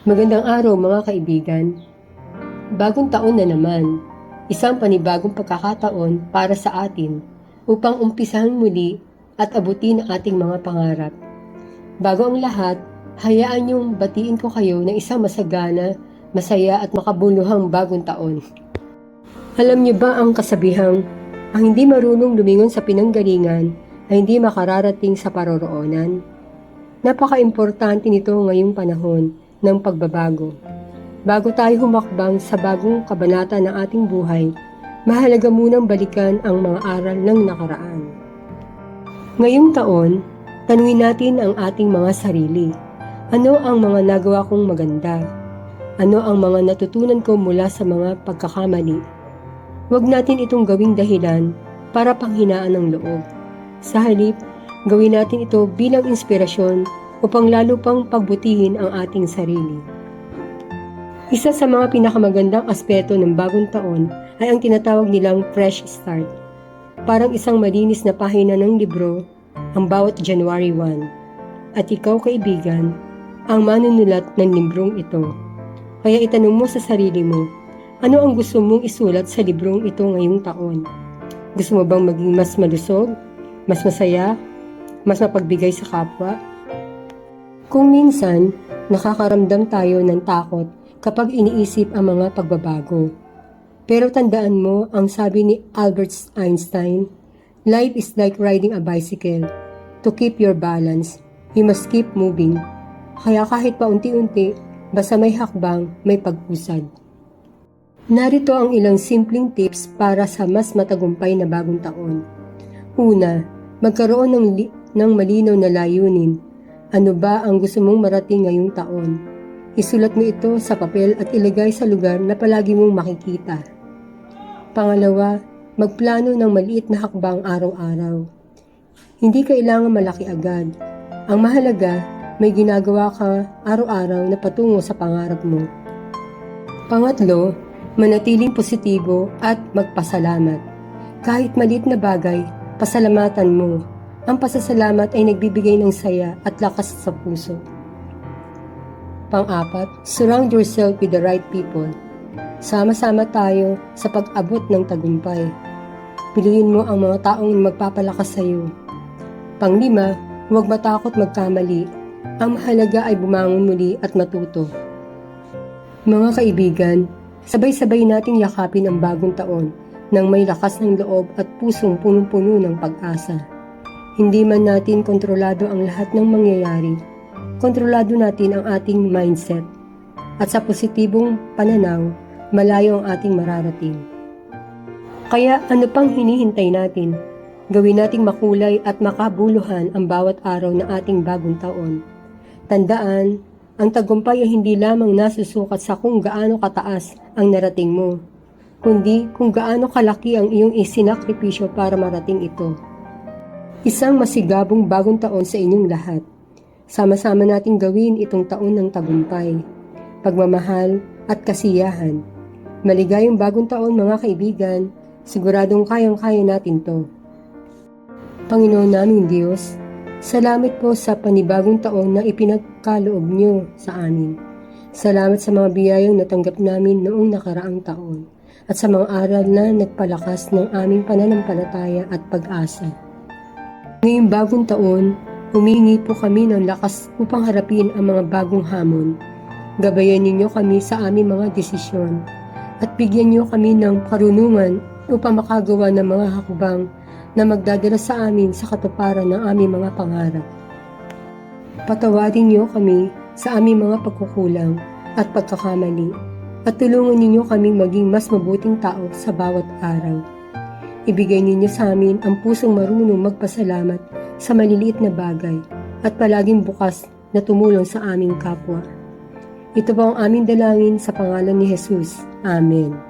Magandang araw mga kaibigan. Bagong taon na naman, isang panibagong pagkakataon para sa atin upang umpisahan muli at abutin ang ating mga pangarap. Bago ang lahat, hayaan niyong batiin ko kayo ng isang masagana, masaya at makabuluhang bagong taon. Alam niyo ba ang kasabihang, ang hindi marunong lumingon sa pinanggalingan ay hindi makararating sa paroroonan? Napaka-importante nito ngayong panahon ng pagbabago. Bago tayo humakbang sa bagong kabanata ng ating buhay, mahalaga munang balikan ang mga aral ng nakaraan. Ngayong taon, tanungin natin ang ating mga sarili. Ano ang mga nagawa kong maganda? Ano ang mga natutunan ko mula sa mga pagkakamali? Huwag natin itong gawing dahilan para panghinaan ng loob. Sa halip, gawin natin ito bilang inspirasyon upang lalo pang pagbutihin ang ating sarili. Isa sa mga pinakamagandang aspeto ng bagong taon ay ang tinatawag nilang fresh start. Parang isang malinis na pahina ng libro ang bawat January 1. At ikaw, kaibigan, ang manunulat ng librong ito. Kaya itanong mo sa sarili mo, ano ang gusto mong isulat sa librong ito ngayong taon? Gusto mo bang maging mas malusog, mas masaya, mas mapagbigay sa kapwa? Kung minsan, nakakaramdam tayo ng takot kapag iniisip ang mga pagbabago. Pero tandaan mo ang sabi ni Albert Einstein, life is like riding a bicycle. To keep your balance, you must keep moving. Kaya kahit paunti-unti, basta may hakbang, may pag-usad. Narito ang ilang simpleng tips para sa mas matagumpay na bagong taon. Una, magkaroon ng malinaw na layunin. Ano ba ang gusto mong marating ngayong taon? Isulat mo ito sa papel at ilagay sa lugar na palagi mong makikita. Pangalawa, magplano ng maliit na hakbang araw-araw. Hindi kailangan malaki agad. Ang mahalaga, may ginagawa ka araw-araw na patungo sa pangarap mo. Pangatlo, manatiling positibo at magpasalamat. Kahit maliit na bagay, pasalamatan mo. Ang pasasalamat ay nagbibigay ng saya at lakas sa puso. Pang-apat, surround yourself with the right people. Sama-sama tayo sa pag-abot ng tagumpay. Piliin mo ang mga taong magpapalakas sa iyo. Pang-lima, huwag matakot magkamali. Ang mahalaga ay bumangon muli at matuto. Mga kaibigan, sabay-sabay nating yakapin ang bagong taon nang may lakas ng loob at pusong punong-puno ng pag-asa. Hindi man natin kontrolado ang lahat ng mangyayari, kontrolado natin ang ating mindset. At sa positibong pananaw, malayo ang ating mararating. Kaya ano pang hinihintay natin? Gawin nating makulay at makabuluhan ang bawat araw ng ating bagong taon. Tandaan, ang tagumpay ay hindi lamang nasusukat sa kung gaano kataas ang narating mo, kundi kung gaano kalaki ang iyong isinakripisyo para marating ito. Isang masigabong bagong taon sa inyong lahat. Sama-sama nating gawin itong taon ng tagumpay, pagmamahal at kasiyahan. Maligayang bagong taon mga kaibigan, siguradong kayang-kaya natin to. Panginoon naming Diyos, salamat po sa panibagong taon na ipinagkaloob niyo sa amin. Salamat sa mga biyayang natanggap namin noong nakaraang taon at sa mga aral na nagpalakas ng aming pananampalataya at pag-asa. Ngayong bagong taon, humingi po kami ng lakas upang harapin ang mga bagong hamon. Gabayan ninyo kami sa aming mga desisyon at bigyan niyo kami ng karunungan upang makagawa ng mga hakbang na magdadala sa amin sa katuparan ng aming mga pangarap. Patawarin niyo kami sa aming mga pagkukulang at pagkakamali at tulungan ninyo kaming maging mas mabuting tao sa bawat araw. Ibigay ninyo sa amin ang pusong marunong magpasalamat sa maliliit na bagay at palaging bukas na tumulong sa aming kapwa. Ito po ang aming dalangin sa pangalan ni Jesus. Amen.